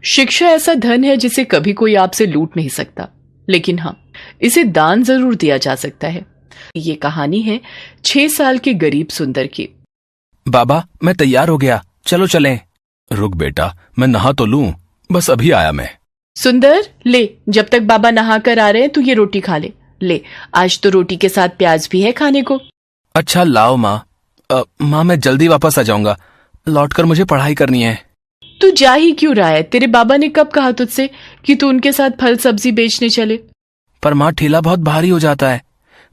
शिक्षा ऐसा धन है जिसे कभी कोई आपसे लूट नहीं सकता, लेकिन हाँ, इसे दान जरूर दिया जा सकता है। ये कहानी है 6 साल के गरीब सुंदर की। बाबा, मैं तैयार हो गया, चलो चलें। रुक बेटा, मैं नहा तो लूं, बस अभी आया मैं। सुंदर, ले, जब तक बाबा नहा कर आ रहे हैं तू ये रोटी खा ले। ले, आज तो रोटी के साथ प्याज भी है खाने को। अच्छा लाओ माँ। माँ, मैं जल्दी वापस आ जाऊंगा, लौटकर मुझे पढ़ाई करनी है। तू जा ही क्यों रहा है? तेरे बाबा ने कब कहा तुझसे कि तू उनके साथ फल सब्जी बेचने चले? पर माँ, ठेला बहुत भारी हो जाता है,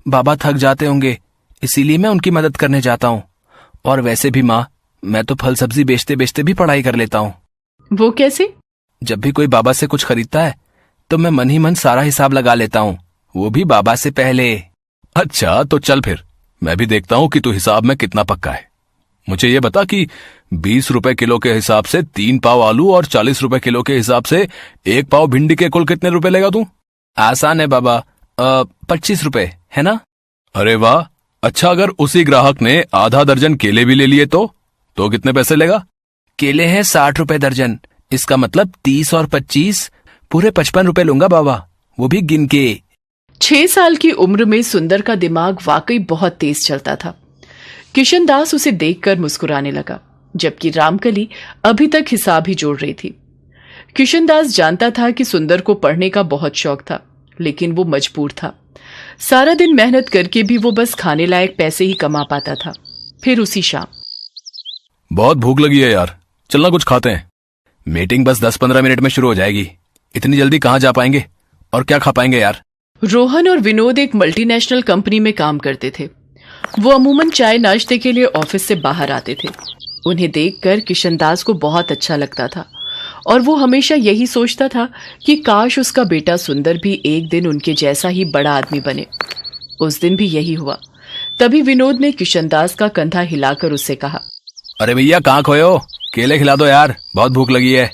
बाबा थक जाते होंगे, इसीलिए मैं उनकी मदद करने जाता हूँ। और वैसे भी माँ, मैं तो फल सब्जी बेचते बेचते भी पढ़ाई कर लेता हूँ। वो कैसे? जब भी कोई बाबा से कुछ खरीदता है तो मैं मन ही मन सारा हिसाब लगा लेता हूँ, वो भी बाबा से पहले। अच्छा, तो चल फिर मैं भी देखता हूँ कि तू हिसाब में कितना पक्का है। मुझे ये बता कि 20 रुपए किलो के हिसाब से 3 पाव आलू और 40 रुपए किलो के हिसाब से 1 पाव भिंडी के कुल कितने रुपए लेगा तू? आसान है बाबा, 25 रुपए है ना? अरे वाह, अच्छा, अगर उसी ग्राहक ने आधा दर्जन केले भी ले लिए तो कितने पैसे लेगा? केले हैं 60 रुपए दर्जन, इसका मतलब 30 और 25 पूरे 55 रुपए लूंगा बाबा, वो भी गिन के। 6 साल की उम्र में सुंदर का दिमाग वाकई बहुत तेज चलता था। किशनदास उसे देखकर मुस्कुराने लगा, जबकि रामकली अभी तक हिसाब ही जोड़ रही थी। किशनदास जानता था कि सुंदर को पढ़ने का बहुत शौक था, लेकिन वो मजबूर था। सारा दिन मेहनत करके भी वो बस खाने लायक पैसे ही कमा पाता था। फिर उसी शाम, बहुत भूख लगी है यार, चलना कुछ खाते हैं। मीटिंग बस 10-15 मिनट में शुरू हो जाएगी, इतनी जल्दी कहाँ जा पाएंगे और क्या खा पाएंगे यार। रोहन और विनोद एक मल्टीनेशनल कंपनी में काम करते थे। वो अमूमन चाय नाश्ते के लिए ऑफिस से बाहर आते थे। उन्हें देखकर किशनदास को बहुत अच्छा लगता था और वो हमेशा यही सोचता था कि काश उसका बेटा सुंदर भी एक दिन उनके जैसा ही बड़ा आदमी बने। उस दिन भी यही हुआ। तभी विनोद ने किशनदास का कंधा हिलाकर उससे कहा, अरे भैया, कहाँ खोए हो? केले खिला दो यार, बहुत भूख लगी है।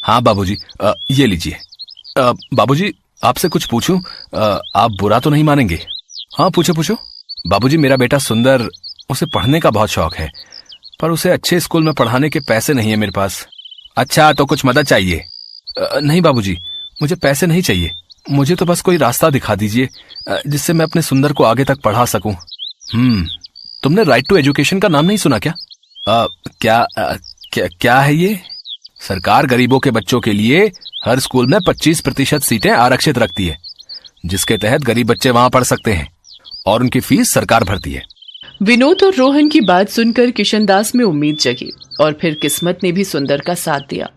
हाँ बाबूजी, ये लीजिए। बाबूजी, आपसे कुछ पूछूं? आप बुरा तो नहीं मानेंगे? हाँ, पूछो पूछो। बाबूजी, मेरा बेटा सुंदर, उसे पढ़ने का बहुत शौक है, पर उसे अच्छे स्कूल में पढ़ाने के पैसे नहीं है मेरे पास। अच्छा, तो कुछ मदद चाहिए? नहीं बाबूजी, मुझे पैसे नहीं चाहिए, मुझे तो बस कोई रास्ता दिखा दीजिए जिससे मैं अपने सुंदर को आगे तक पढ़ा सकूं। तुमने राइट टू एजुकेशन का नाम नहीं सुना क्या? क्या है ये? सरकार गरीबों के बच्चों के लिए हर स्कूल में 25% सीटें आरक्षित रखती है, जिसके तहत गरीब बच्चे वहां पढ़ सकते हैं और उनकी फीस सरकार भरती है। विनोद और रोहन की बात सुनकर किशनदास में उम्मीद जगी और फिर किस्मत ने भी सुंदर का साथ दिया।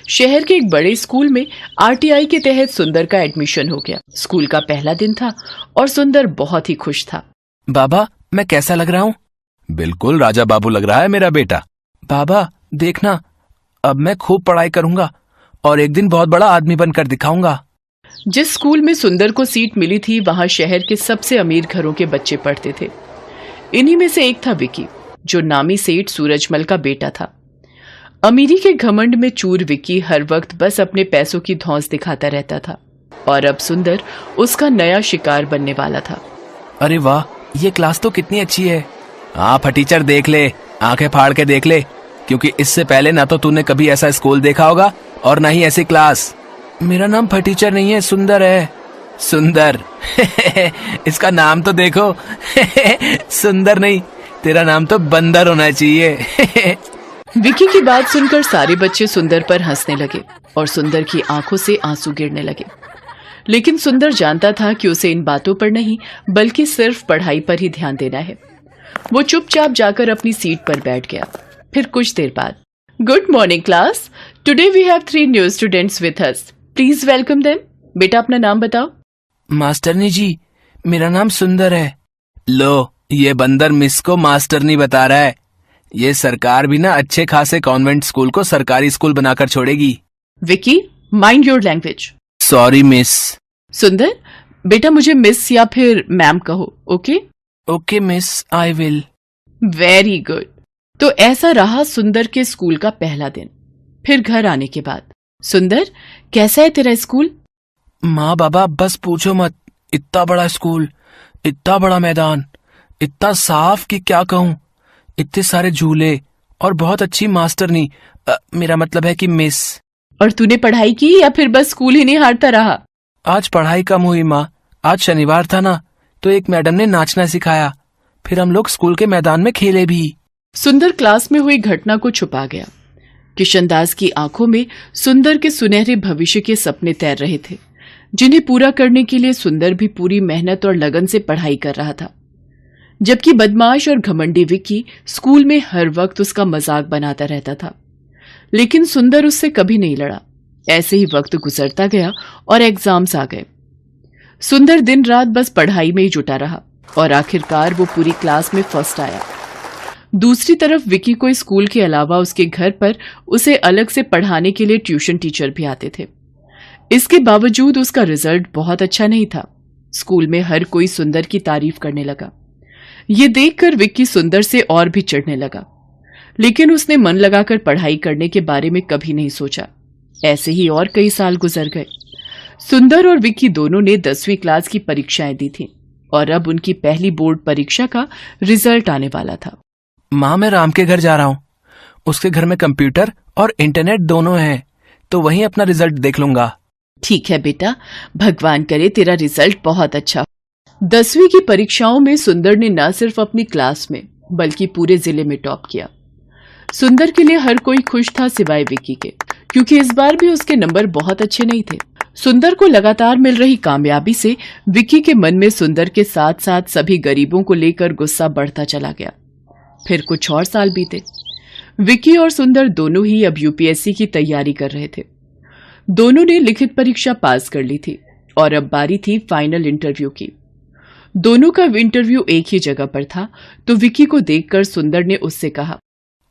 शहर के एक बड़े स्कूल में आरटीआई के तहत सुंदर का एडमिशन हो गया। स्कूल का पहला दिन था और सुंदर बहुत ही खुश था। बाबा, मैं कैसा लग रहा हूँ? बिल्कुल राजा बाबू लग रहा है मेरा बेटा। बाबा देखना, अब मैं खूब पढ़ाई करूंगा और एक दिन बहुत बड़ा आदमी बनकर दिखाऊंगा। जिस स्कूल में सुंदर को सीट मिली थी, वहां शहर के सबसे अमीर घरों के बच्चे पढ़ते थे। इन्हीं में से एक था विकी, जो नामी सेठ सूरजमल का बेटा था। अमीरी के घमंड में चूर विकी हर वक्त बस अपने पैसों की धौंस दिखाता रहता था और अब सुंदर उसका नया शिकार बनने वाला था। अरे वाह, ये क्लास तो कितनी अच्छी है। हाँ फटीचर, देख ले, आंखें फाड़ के देख ले, क्योंकि इससे पहले ना तो तूने कभी ऐसा स्कूल देखा होगा और ना ही ऐसी क्लास। मेरा नाम फटीचर नहीं है, सुंदर है। सुंदर? इसका नाम तो देखो। सुंदर नहीं, तेरा नाम तो बंदर होना चाहिए। विकी की बात सुनकर सारे बच्चे सुंदर पर हंसने लगे और सुंदर की आंखों से आंसू गिरने लगे। लेकिन सुंदर जानता था कि उसे इन बातों पर नहीं, बल्कि सिर्फ पढ़ाई पर ही ध्यान देना है। वो चुपचाप जाकर अपनी सीट पर बैठ गया। फिर कुछ देर बाद, good morning class, today we have 3 new students with us, please welcome them. बेटा, अपना नाम बताओ। मास्टरनी जी, मेरा नाम सुंदर है। लो, ये बंदर मिस को मास्टरनी बता रहा है। ये सरकार भी ना अच्छे खासे कॉन्वेंट स्कूल को सरकारी स्कूल बनाकर छोड़ेगी। Vicky, mind your language. Sorry miss. सुंदर, बेटा मुझे मिस या फिर मैम कहो, okay? Okay miss, I will. Very good. तो ऐसा रहा सुंदर के स्कूल का पहला दिन। फिर घर आने के बाद, सुंदर कैसा है तेरा स्कूल? माँ बाबा बस पूछो मत, इतना बड़ा स्कूल, इतना बड़ा मैदान, इतना साफ कि क्या कहूँ, इतने सारे झूले और बहुत अच्छी मास्टरनी, मेरा मतलब है कि मिस। और तूने पढ़ाई की या फिर बस स्कूल ही निहारता रहा? आज पढ़ाई कम हुई माँ। आज शनिवार था ना, तो एक मैडम ने नाचना सिखाया। फिर हम लोग स्कूल के मैदान में खेले भी। सुंदर क्लास में हुई घटना को छुपा गया। किशनदास की आंखों में सुंदर के सुनहरे भविष्य के सपने तैर रहे थे, जिन्हें पूरा करने के लिए सुंदर भी पूरी मेहनत और लगन से पढ़ाई कर रहा था। जबकि बदमाश और घमंडी विक्की स्कूल में हर वक्त उसका मजाक बनाता रहता था, लेकिन सुंदर उससे कभी नहीं लड़ा। ऐसे ही वक्त गुजरता गया और एग्जाम्स आ गए। सुंदर दिन रात बस पढ़ाई में ही जुटा रहा और आखिरकार वो पूरी क्लास में फर्स्ट आया। दूसरी तरफ विक्की को स्कूल के अलावा उसके घर पर उसे अलग से पढ़ाने के लिए ट्यूशन टीचर भी आते थे। इसके बावजूद उसका रिजल्ट बहुत अच्छा नहीं था। स्कूल में हर कोई सुंदर की तारीफ करने लगा। ये देखकर विक्की सुंदर से और भी चिढ़ने लगा, लेकिन उसने मन लगाकर पढ़ाई करने के बारे में कभी नहीं सोचा। ऐसे ही और कई साल गुजर गए। सुंदर और विक्की दोनों ने 10वीं क्लास की परीक्षाएं दी थीं और अब उनकी पहली बोर्ड परीक्षा का रिजल्ट आने वाला था। माँ, मैं राम के घर जा रहा हूँ। उसके घर में कंप्यूटर और इंटरनेट दोनों हैं, तो वहीं अपना रिजल्ट देख लूंगा। ठीक है बेटा, भगवान करे तेरा रिजल्ट बहुत अच्छा हो। 10वीं की परीक्षाओं में सुंदर ने न सिर्फ अपनी क्लास में बल्कि पूरे जिले में टॉप किया। सुंदर के लिए हर कोई खुश था सिवाय विक्की के, क्योंकि इस बार भी उसके नंबर बहुत अच्छे नहीं थे। सुंदर को लगातार मिल रही कामयाबी से विक्की के मन में सुंदर के साथ साथ सभी गरीबों को लेकर गुस्सा बढ़ता चला गया। फिर कुछ और साल बीते। विक्की और सुंदर दोनों ही अब यूपीएससी की तैयारी कर रहे थे। दोनों ने लिखित परीक्षा पास कर ली थी और अब बारी थी फाइनल इंटरव्यू की। दोनों का इंटरव्यू एक ही जगह पर था, तो विक्की को देखकर सुंदर ने उससे कहा,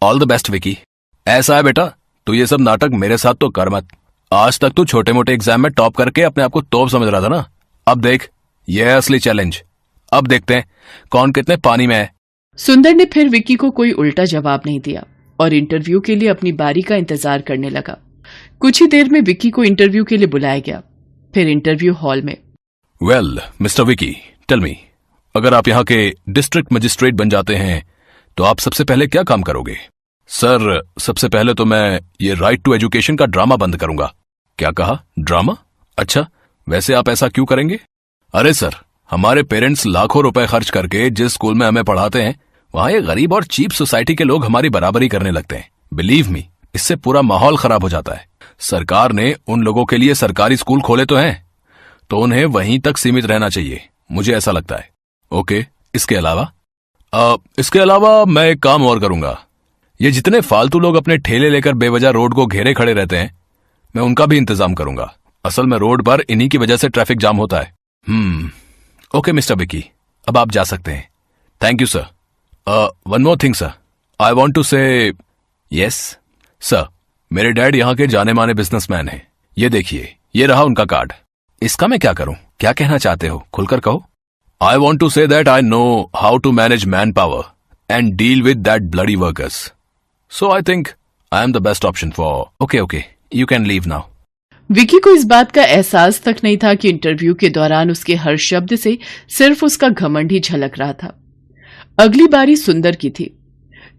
ऑल द बेस्ट विकी। ऐसा है बेटा, तू ये सब नाटक मेरे साथ तो कर मत। आज तक तू छोटे मोटे एग्जाम में टॉप करके अपने आप को तोप समझ रहा था ना। अब देख, ये है असली चैलेंज। अब देखते हैं कौन कितने पानी में है। सुंदर ने फिर विक्की को कोई उल्टा जवाब नहीं दिया और इंटरव्यू के लिए अपनी बारी का इंतजार करने लगा। कुछ ही देर में विक्की को इंटरव्यू के लिए बुलाया गया। फिर इंटरव्यू हॉल में, well mister Vicky, tell me, अगर आप यहाँ के डिस्ट्रिक्ट मजिस्ट्रेट बन जाते हैं तो आप सबसे पहले क्या काम करोगे? सर, सबसे पहले तो मैं ये राइट टू एजुकेशन का ड्रामा बंद करूंगा। क्या कहा? ड्रामा? अच्छा, वैसे आप ऐसा क्यों करेंगे? अरे सर, हमारे पेरेंट्स लाखों रुपए खर्च करके जिस स्कूल में हमें पढ़ाते हैं, वहां ये गरीब और चीप सोसाइटी के लोग हमारी बराबरी करने लगते हैं। बिलीव मी, इससे पूरा माहौल खराब हो जाता है। सरकार ने उन लोगों के लिए सरकारी स्कूल खोले तो हैं, तो उन्हें वहीं तक सीमित रहना चाहिए, मुझे ऐसा लगता है। ओके, इसके अलावा मैं एक काम और करूंगा। ये जितने फालतू लोग अपने ठेले लेकर बेवजह रोड को घेरे खड़े रहते हैं, मैं उनका भी इंतजाम करूंगा। असल में रोड पर इन्हीं की वजह से ट्रैफिक जाम होता है। ओके मिस्टर विकी, अब आप जा सकते हैं। Thank you sir. One more thing sir, I want to say. Yes sir, मेरे डैड यहाँ के जाने माने बिजनेसमैन हैं। ये देखिए, ये रहा उनका कार्ड। इसका मैं क्या करूं? क्या कहना चाहते हो? खुलकर कहो। I want to say that I know how to manage manpower and deal with that bloody workers. So I think I am the best option for. Okay, you can leave now. Vicky को इस बात का एहसास तक नहीं था कि interview के दौरान उसके हर शब्द से सिर्फ उसका घमंड ही झलक रहा था। अगली बारी सुंदर की थी।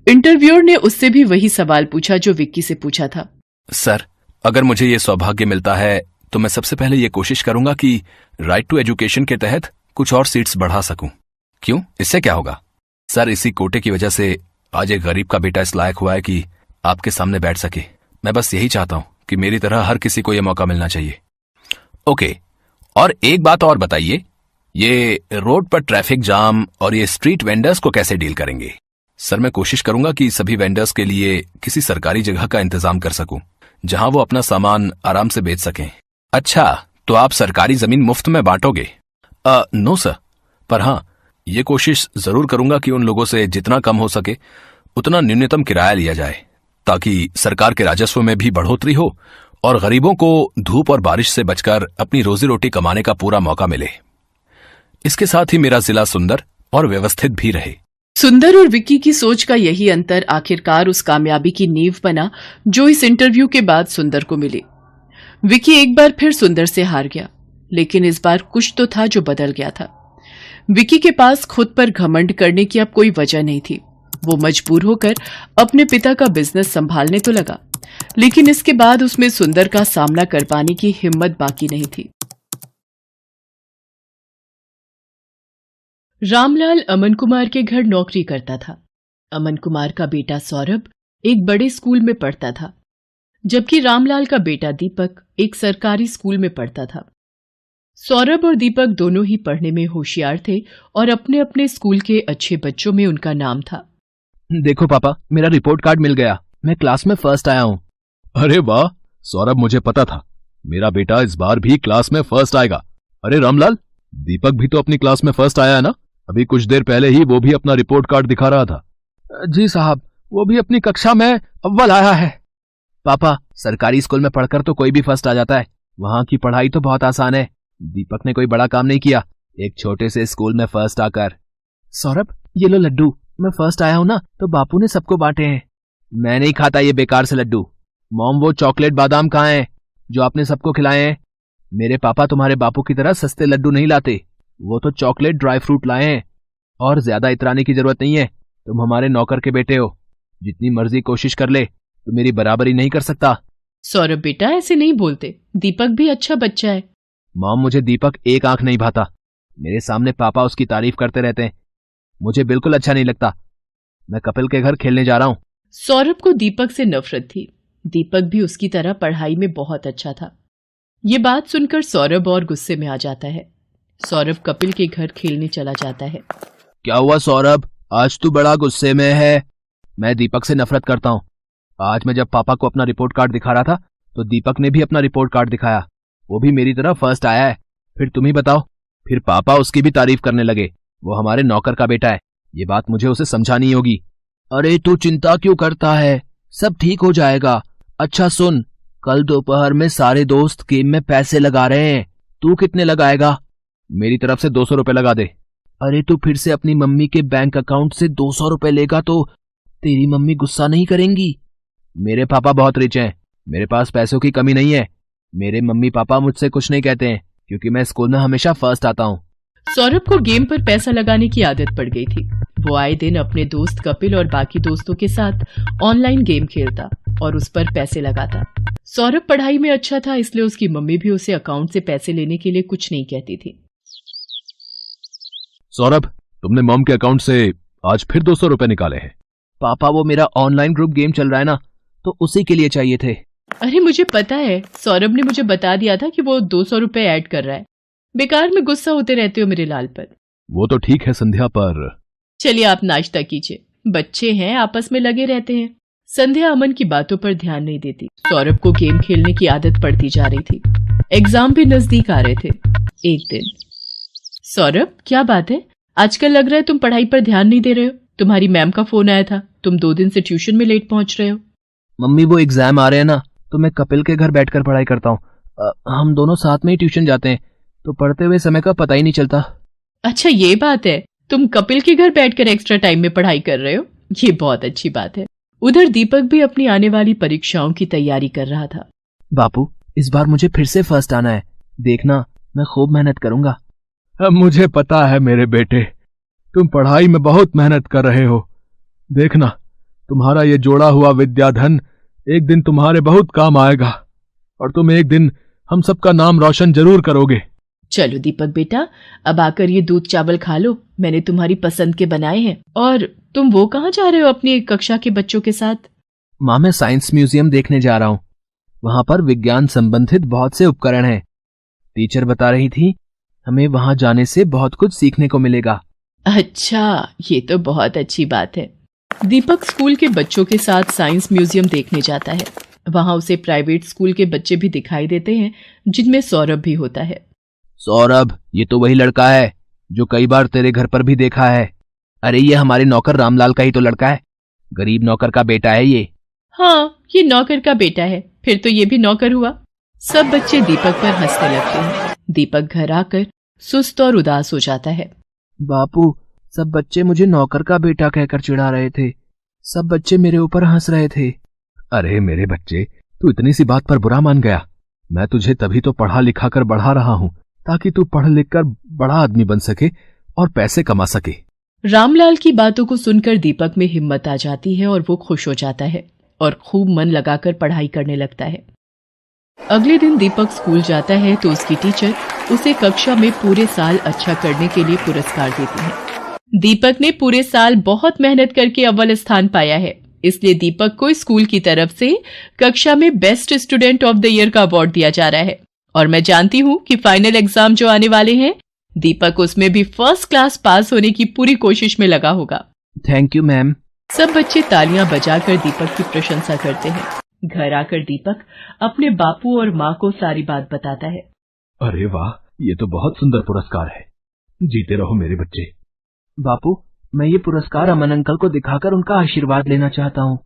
इंटरव्यूअर ने उससे भी वही सवाल पूछा जो विक्की से पूछा था। सर, अगर मुझे ये सौभाग्य मिलता है तो मैं सबसे पहले ये कोशिश करूंगा कि राइट टू एजुकेशन के तहत कुछ और सीट्स बढ़ा सकूं। क्यों? इससे क्या होगा? सर, इसी कोटे की वजह से आज एक गरीब का बेटा इस लायक हुआ है कि आपके सामने बैठ सके। मैं बस यही चाहता हूं कि मेरी तरह हर किसी को यह मौका मिलना चाहिए। ओके, और एक बात और बताइए, ये रोड पर ट्रैफिक जाम और ये स्ट्रीट वेंडर्स को कैसे डील करेंगे? सर, मैं कोशिश करूंगा कि सभी वेंडर्स के लिए किसी सरकारी जगह का इंतजाम कर सकूं, जहां वो अपना सामान आराम से बेच सकें। अच्छा, तो आप सरकारी जमीन मुफ्त में बांटोगे? नो सर, पर हाँ, ये कोशिश जरूर करूंगा कि उन लोगों से जितना कम हो सके उतना न्यूनतम किराया लिया जाए, ताकि सरकार के राजस्व में भी बढ़ोतरी हो और गरीबों को धूप और बारिश से बचकर अपनी रोजी रोटी कमाने का पूरा मौका मिले। इसके साथ ही मेरा जिला सुंदर और व्यवस्थित भी रहे। सुंदर और विक्की की सोच का यही अंतर आखिरकार उस कामयाबी की नींव बना जो इस इंटरव्यू के बाद सुंदर को मिली। विक्की एक बार फिर सुंदर से हार गया, लेकिन इस बार कुछ तो था जो बदल गया था। विक्की के पास खुद पर घमंड करने की अब कोई वजह नहीं थी। वो मजबूर होकर अपने पिता का बिजनेस संभालने तो लगा, लेकिन इसके बाद उसमें सुंदर का सामना कर पाने की हिम्मत बाकी नहीं थी। रामलाल अमन कुमार के घर नौकरी करता था। अमन कुमार का बेटा सौरभ एक बड़े स्कूल में पढ़ता था, जबकि रामलाल का बेटा दीपक एक सरकारी स्कूल में पढ़ता था। सौरभ और दीपक दोनों ही पढ़ने में होशियार थे और अपने अपने स्कूल के अच्छे बच्चों में उनका नाम था। देखो पापा, मेरा रिपोर्ट कार्ड मिल गया, मैं क्लास में फर्स्ट आया हूँ। अरे वाह सौरभ, मुझे पता था मेरा बेटा इस बार भी क्लास में फर्स्ट आएगा। अरे रामलाल, दीपक भी तो अपनी क्लास में फर्स्ट आया है ना? अभी कुछ देर पहले ही वो भी अपना रिपोर्ट कार्ड दिखा रहा था। जी साहब, वो भी अपनी कक्षा में अव्वल आया है। पापा, सरकारी स्कूल में पढ़कर तो कोई भी फर्स्ट आ जाता है, वहां की पढ़ाई तो बहुत आसान है। दीपक ने कोई बड़ा काम नहीं किया, एक छोटे से स्कूल में फर्स्ट आकर। सौरभ, ये लो लड्डू, मैं फर्स्ट आया हूं ना तो बापू ने सबको बांटे हैं। मैं नहीं खाता ये बेकार से लड्डू। मॉम, वो चॉकलेट बादाम कहाँ हैं जो आपने सबको खिलाए हैं? मेरे पापा तुम्हारे बापू की तरह सस्ते लड्डू नहीं लाते, वो तो चॉकलेट ड्राई फ्रूट लाए हैं। और ज्यादा इतराने की जरूरत नहीं है, तुम हमारे नौकर के बेटे हो, जितनी मर्जी कोशिश कर ले तो मेरी बराबरी नहीं कर सकता। सौरभ बेटा, ऐसे नहीं बोलते, दीपक भी अच्छा बच्चा है। मॉम, मुझे दीपक एक आंख नहीं भाता, मेरे सामने पापा उसकी तारीफ करते रहते हैं, मुझे बिल्कुल अच्छा नहीं लगता। मैं कपिल के घर खेलने जा रहा हूँ। सौरभ को दीपक से नफरत थी। दीपक भी उसकी तरह पढ़ाई में बहुत अच्छा था। ये बात सुनकर सौरभ और गुस्से में आ जाता है। सौरभ कपिल के घर खेलने चला जाता है। क्या हुआ सौरभ, आज तू बड़ा गुस्से में है? मैं दीपक से नफरत करता हूँ। आज मैं जब पापा को अपना रिपोर्ट कार्ड दिखा रहा था तो दीपक ने भी अपना रिपोर्ट कार्ड दिखाया, वो भी मेरी तरह फर्स्ट आया है। फिर तुम ही बताओ, फिर पापा उसकी भी तारीफ करने लगे, वो हमारे नौकर का बेटा है, ये बात मुझे उसे समझानी होगी। अरे तू चिंता क्यों करता है, सब ठीक हो जाएगा। अच्छा सुन, कल दोपहर में सारे दोस्त गेम में पैसे लगा रहे हैं, तू कितने लगाएगा? मेरी तरफ से 200 रुपए लगा दे। अरे तू फिर से अपनी मम्मी के बैंक अकाउंट से 200 रुपए लेगा तो तेरी मम्मी गुस्सा नहीं करेंगी? मेरे पापा बहुत रिच हैं, मेरे पास पैसों की कमी नहीं है। मेरे मम्मी पापा मुझसे कुछ नहीं कहते हैं क्योंकि मैं स्कूल में हमेशा फर्स्ट आता हूँ। सौरभ को गेम पर पैसा लगाने की आदत पड़ गई थी। वो आए दिन अपने दोस्त कपिल और बाकी दोस्तों के साथ ऑनलाइन गेम खेलता और उस पर पैसे लगाता। सौरभ पढ़ाई में अच्छा था, इसलिए उसकी मम्मी भी उसे अकाउंट से पैसे लेने के लिए कुछ नहीं कहती थी। सौरभ, तुमने मॉम के अकाउंट से आज फिर 200 रुपए निकाले हैं। पापा, वो मेरा ऑनलाइन ग्रुप गेम चल रहा है ना, तो उसी के लिए चाहिए थे। अरे मुझे पता है, सौरभ ने मुझे बता दिया था कि वो 200 रुपए ऐड कर रहा है। बेकार में गुस्सा होते रहते हो मेरे लाल पर। वो तो ठीक है संध्या, पर चलिए आप नाश्ता कीजिए, बच्चे हैं आपस में लगे रहते हैं। संध्या अमन की बातों पर ध्यान नहीं देती। सौरभ को गेम खेलने की आदत पड़ती जा रही थी। एग्जाम भी नजदीक आ रहे थे। एक दिन, सौरभ क्या बात है, आजकल लग रहा है तुम पढ़ाई पर ध्यान नहीं दे रहे हो। तुम्हारी मैम का फोन आया था, तुम 2 दिन से ट्यूशन में लेट पहुंच रहे हो। मम्मी, वो एग्जाम आ रहे हैं ना, तो मैं कपिल के घर बैठकर पढ़ाई करता हूँ। हम दोनों साथ में ही ट्यूशन जाते हैं, तो पढ़ते हुए समय का पता ही नहीं चलता। अच्छा ये बात है, तुम कपिल के घर बैठकर एक्स्ट्रा टाइम में पढ़ाई कर रहे हो, ये बहुत अच्छी बात है। उधर दीपक भी अपनी आने वाली परीक्षाओं की तैयारी कर रहा था। बापू, इस बार मुझे फिर से फर्स्ट आना है, देखना मैं खूब मेहनत करूंगा। मुझे पता है मेरे बेटे, तुम पढ़ाई में बहुत मेहनत कर रहे हो। देखना, तुम्हारा ये जोड़ा हुआ विद्याधन एक दिन तुम्हारे बहुत काम आएगा और तुम एक दिन हम सबका नाम रोशन जरूर करोगे। चलो दीपक बेटा, अब आकर ये दूध चावल खा लो, मैंने तुम्हारी पसंद के बनाए हैं। और तुम वो कहाँ जा रहे हो अपनी कक्षा के बच्चों के साथ? माँ, मैं साइंस म्यूजियम देखने जा रहा हूँ, वहां पर विज्ञान संबंधित बहुत से उपकरण हैं। टीचर बता रही थी हमें वहां जाने से बहुत कुछ सीखने को मिलेगा। अच्छा, ये तो बहुत अच्छी बात है। दीपक स्कूल के बच्चों के साथ साइंस म्यूजियम देखने जाता है। वहां उसे प्राइवेट स्कूल के बच्चे भी दिखाई देते हैं, जिनमें सौरभ भी होता है। सौरभ, ये तो वही लड़का है जो कई बार तेरे घर पर भी देखा है। अरे ये हमारे नौकर रामलाल का ही तो लड़का है, गरीब नौकर का बेटा है ये। हाँ, ये नौकर का बेटा है, फिर तो ये भी नौकर हुआ। सब बच्चे दीपक पर हंसने लगते हैं। दीपक घर आकर सुस्त और उदास हो जाता है। बापू, सब बच्चे मुझे नौकर का बेटा कहकर चिढ़ा रहे थे, सब बच्चे मेरे ऊपर हंस रहे थे। अरे मेरे बच्चे, तू इतनी सी बात पर बुरा मान गया? मैं तुझे तभी तो पढ़ा लिखा कर बढ़ा रहा हूँ ताकि तू पढ़ लिख कर बड़ा आदमी बन सके और पैसे कमा सके। रामलाल की बातों को सुनकर दीपक में हिम्मत आ जाती है और वो खुश हो जाता है। और खूब मन लगाकर पढ़ाई करने लगता है। अगले दिन दीपक स्कूल जाता है तो उसकी टीचर उसे कक्षा में पूरे साल अच्छा करने के लिए पुरस्कार देती है। दीपक ने पूरे साल बहुत मेहनत करके अव्वल स्थान पाया है, इसलिए दीपक को स्कूल की तरफ से कक्षा में best student of the year का अवार्ड दिया जा रहा है। और मैं जानती हूँ कि फाइनल एग्जाम जो आने वाले हैं, दीपक उसमें भी फर्स्ट क्लास पास होने की पूरी कोशिश में लगा होगा। Thank you ma'am. सब बच्चे तालियां बजाकर दीपक की प्रशंसा करते हैं। घर आकर दीपक अपने बापू और माँ को सारी बात बताता है। अरे वाह, ये तो बहुत सुंदर पुरस्कार है। जीते रहो मेरे बच्चे। बापू, मैं ये पुरस्कार अमन अंकल को दिखाकर उनका आशीर्वाद लेना चाहता हूँ।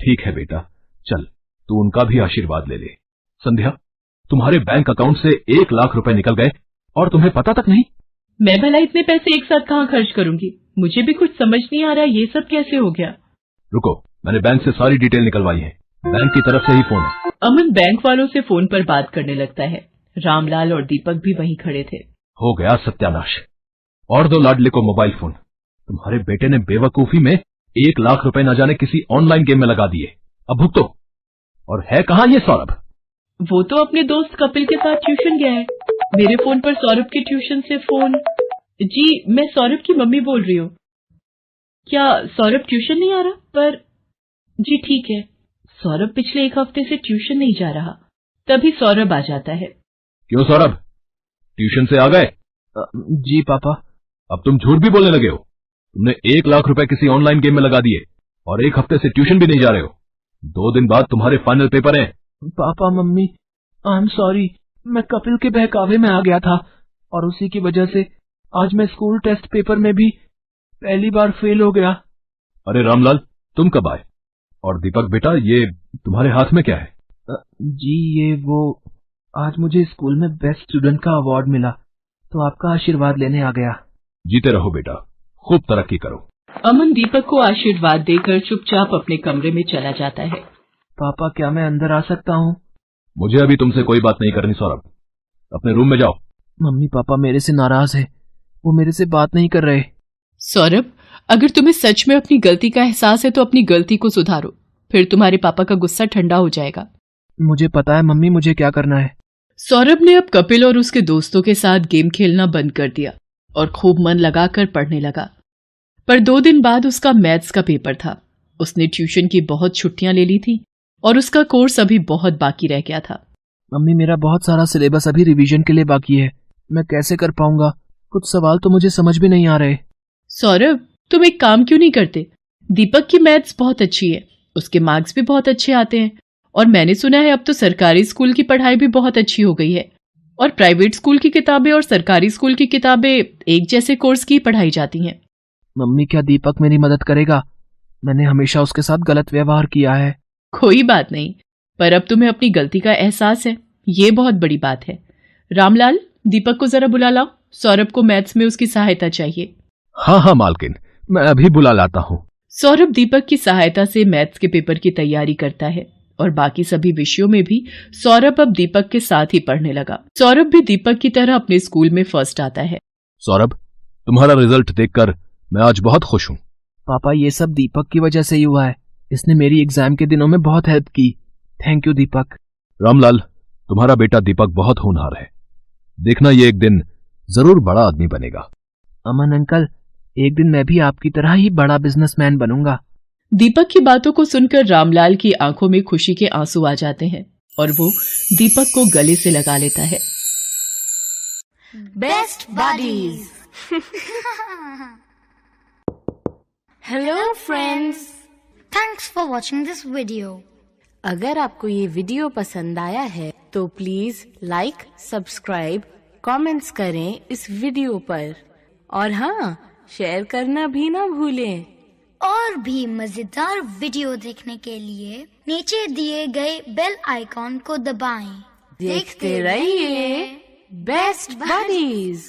ठीक है बेटा, चल तू उनका भी आशीर्वाद ले ले। संध्या, तुम्हारे बैंक अकाउंट से 1 लाख रुपए निकल गए और तुम्हें पता तक नहीं। मैं भला इतने पैसे एक साथ कहाँ खर्च करूंगी? मुझे भी कुछ समझ नहीं आ रहा, ये सब कैसे हो गया? रुको, मैंने बैंक से सारी डिटेल निकलवाई है। बैंक की तरफ से ही फोन है। अमन बैंक वालों से फोन पर बात करने लगता है। रामलाल और दीपक भी वहीं खड़े थे। हो गया सत्यानाश। और दो लाडले को मोबाइल फोन। तुम्हारे बेटे ने बेवकूफी में 1 लाख रुपए न जाने किसी ऑनलाइन गेम में लगा दिए। अब भुगतो। और है कहाँ ये सौरभ? वो तो अपने दोस्त कपिल के साथ ट्यूशन गया है। मेरे फोन पर सौरभ के ट्यूशन से फोन। जी, मैं सौरभ की मम्मी बोल रही हूँ। क्या सौरभ ट्यूशन नहीं आ रहा? पर जी ठीक है, सौरभ पिछले 1 हफ्ते से ट्यूशन नहीं जा रहा। तभी सौरभ आ जाता है। क्यों सौरभ, ट्यूशन से आ गए? जी पापा। अब तुम झूठ भी बोलने लगे हो। तुमने 1 लाख रुपए किसी ऑनलाइन गेम में लगा दिए और 1 हफ्ते से ट्यूशन भी नहीं जा रहे हो। 2 दिन बाद तुम्हारे फाइनल पेपर हैं। Papa mummy, I am sorry. मैं कपिल के बहकावे में आ गया था और उसी की वजह से आज मैं स्कूल टेस्ट पेपर में भी पहली बार फेल हो गया। अरे रामलाल, तुम कब आए? और दीपक बेटा, ये तुम्हारे हाथ में क्या है? जी ये वो, आज मुझे स्कूल में बेस्ट स्टूडेंट का अवार्ड मिला तो आपका आशीर्वाद लेने आ गया। जीते रहो बेटा, खूब तरक्की करो। अमन दीपक को आशीर्वाद देकर चुपचाप अपने कमरे में चला जाता है। पापा, क्या मैं अंदर आ सकता हूँ? मुझे अभी तुमसे कोई बात नहीं करनी सौरभ, अपने रूम में जाओ। मम्मी पापा मेरे से नाराज है, वो मेरे से बात नहीं कर रहे। सौरभ, अगर तुम्हें सच में अपनी गलती का एहसास है तो अपनी गलती को सुधारो, फिर तुम्हारे पापा का गुस्सा ठंडा हो जाएगा। मुझे पता है मम्मी, मुझे क्या करना है। सौरभ ने अब कपिल और उसके दोस्तों के साथ गेम खेलना बंद कर दिया और खूब मन लगाकर पढ़ने लगा। पर 2 दिन बाद उसका मैथ्स का पेपर था। उसने ट्यूशन की बहुत छुट्टियां ले ली थी और उसका कोर्स अभी बहुत बाकी रह गया था। मम्मी, मेरा बहुत सारा सिलेबस अभी रिवीजन के लिए बाकी है, मैं कैसे कर पाऊंगा? कुछ सवाल तो मुझे समझ भी नहीं आ रहे। सौरभ, तुम एक काम क्यों नहीं करते? दीपक की मैथ्स बहुत अच्छी है, उसके मार्क्स भी बहुत अच्छे आते हैं और मैंने सुना है अब तो सरकारी स्कूल की पढ़ाई भी बहुत अच्छी हो गई है और प्राइवेट स्कूल की किताबें और सरकारी स्कूल की किताबें एक जैसे कोर्स की पढ़ाई जाती हैं। मम्मी, क्या दीपक मेरी मदद करेगा? मैंने हमेशा उसके साथ गलत व्यवहार किया है। कोई बात नहीं, पर अब तुम्हें अपनी गलती का एहसास है, ये बहुत बड़ी बात है। रामलाल, दीपक को जरा बुला लाओ, सौरभ को मैथ्स में उसकी सहायता चाहिए। हाँ मालकिन, मैं अभी बुला लाता हूँ। सौरभ दीपक की सहायता से मैथ्स के पेपर की तैयारी करता है और बाकी सभी विषयों में भी सौरभ अब दीपक के साथ ही पढ़ने लगा। सौरभ भी दीपक की तरह अपने स्कूल में फर्स्ट आता है। सौरभ, तुम्हारा रिजल्ट देखकर मैं आज बहुत खुश हूँ। पापा, ये सब दीपक की वजह से ही हुआ है, इसने मेरी एग्जाम के दिनों में बहुत हेल्प की। थैंक यू दीपक। रामलाल, तुम्हारा बेटा दीपक बहुत होनहार है, देखना ये एक दिन जरूर बड़ा आदमी बनेगा। अमन अंकल, एक दिन मैं भी आपकी तरह ही बड़ा बिजनेसमैन बनूंगा। दीपक की बातों को सुनकर रामलाल की आंखों में खुशी के आंसू आ जाते हैं और वो दीपक को गले से लगा लेता है। Best buddies. Hello friends, thanks for watching this video. अगर आपको ये वीडियो पसंद आया है तो प्लीज लाइक, सब्सक्राइब, कमेंट्स करें इस वीडियो पर और हाँ, शेयर करना भी ना भूलें। और भी मजेदार वीडियो देखने के लिए नीचे दिए गए बेल आइकॉन को दबाएं। देखते रहिए बेस्ट बडीज।